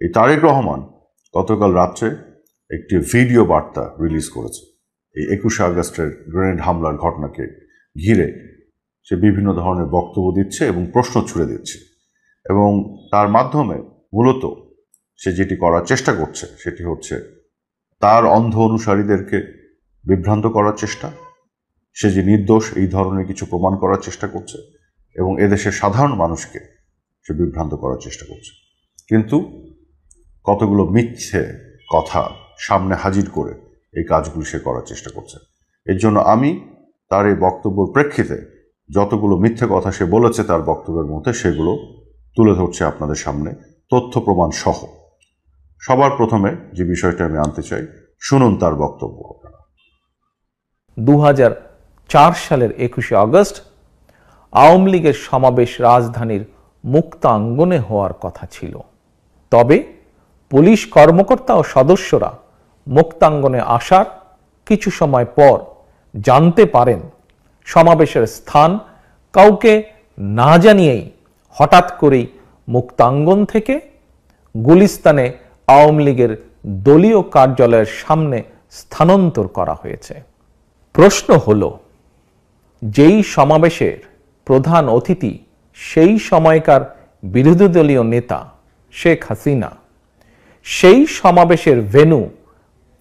এই তারেক রহমান গতকাল রাত্রে একটি ভিডিও বার্তা রিলিজ করেছে। এই 21শে আগস্টের গ্রেনেড হামলার ঘটনাকে ঘিরে সে বিভিন্ন ধরনের বক্তব্য দিচ্ছে এবং প্রশ্ন ছুড়ে দিচ্ছে, এবং তার মাধ্যমে মূলত সে যেটি করার চেষ্টা করছে সেটি হচ্ছে তার অন্ধ অনুসারীদেরকে বিভ্রান্ত করার চেষ্টা। সে যে নির্দোষ এই ধরনের কিছু প্রমাণ করার চেষ্টা করছে এবং এদেশের সাধারণ মানুষকে সে বিভ্রান্ত করার চেষ্টা করছে, কিন্তু কতগুলো মিথ্যে কথা সামনে হাজির করে এই কাজগুলো সে করার চেষ্টা করছে। এর জন্য আমি তার এই বক্তব্যের প্রেক্ষিতে যতগুলো মিথ্যে কথা সে বলেছে তার বক্তব্যের মধ্যে সেগুলো তুলে ধরছে আপনাদের সামনে তথ্য প্রমাণ সহ। সবার প্রথমে যে বিষয়টা আমি আনতে চাই, শুনুন তার বক্তব্য। 2004 সালের 21শে আগস্ট আওয়ামী লীগের সমাবেশ রাজধানীর মুক্তাঙ্গনে হওয়ার কথা ছিল, তবে পুলিশ কর্মকর্তা ও সদস্যরা মুক্তাঙ্গনে আসার কিছু সময় পর জানতে পারেন সমাবেশের স্থান কাউকে না জানিয়েই হঠাৎ করেই মুক্তাঙ্গন থেকে গুলিস্তানে আওয়ামী লীগের দলীয় কার্যালয়ের সামনে স্থানান্তর করা হয়েছে। প্রশ্ন হল, যেই সমাবেশের প্রধান অতিথি সেই সময়কার বিরোধী দলীয় নেতা শেখ হাসিনা, সেই সমাবেশের ভেন্যু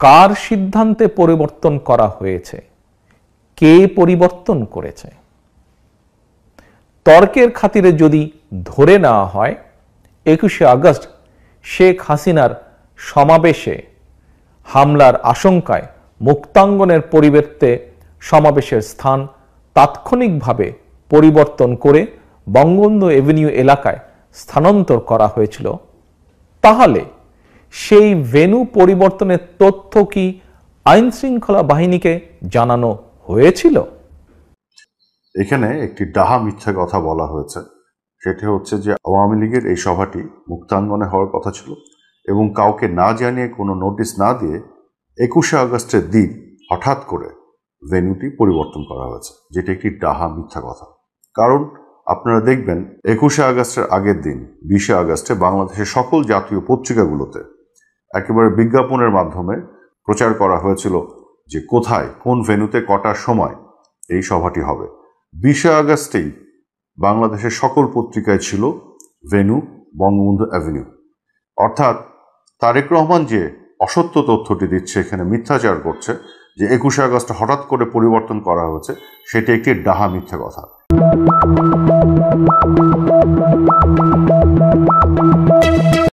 কার সিদ্ধান্তে পরিবর্তন করা হয়েছে, কে পরিবর্তন করেছে? তর্কের খাতিরে যদি ধরে নেওয়া হয় 21শে আগস্ট শেখ হাসিনার সমাবেশে হামলার আশঙ্কায় মুক্তাঙ্গনের পরিবর্তে সমাবেশের স্থান তাৎক্ষণিকভাবে পরিবর্তন করে বঙ্গবন্ধু এভিনিউ এলাকায় স্থানান্তর করা হয়েছিল, তাহলে সেই ভেন্যু পরিবর্তনের তথ্য কি আইন শৃঙ্খলা বাহিনীকে জানানো হয়েছিল? এখানে একটি ডাহা মিথ্যা কথা বলা হয়েছে। সেটি হচ্ছে যে আওয়ামী লীগের এই সভাটি মুক্তাঙ্গনে হওয়ার কথা ছিল এবং কাউকে না জানিয়ে, কোনো নোটিশ না দিয়ে 21শে আগস্টের দিন হঠাৎ করে ভেন্যুটি পরিবর্তন করা হয়েছে, যেটি একটি ডাহা মিথ্যা কথা। কারণ আপনারা দেখবেন 21শে আগস্টের আগের দিন 20শে আগস্টে বাংলাদেশের সকল জাতীয় পত্রিকাগুলোতে একেবারে বিজ্ঞাপনের মাধ্যমে প্রচার করা হয়েছিল যে কোথায়, কোন ভেন্যুতে, কটার সময় এই সভাটি হবে। 20শে আগস্টেই বাংলাদেশের সকল পত্রিকায় ছিল ভেন্যু বঙ্গবন্ধু অ্যাভিনিউ। অর্থাৎ তারেক রহমান যে অসত্য তথ্যটি দিচ্ছে, এখানে মিথ্যাচার করছে যে 21শে আগস্ট হঠাৎ করে পরিবর্তন করা হয়েছে, সেটি একটি ডাহা মিথ্যা কথা।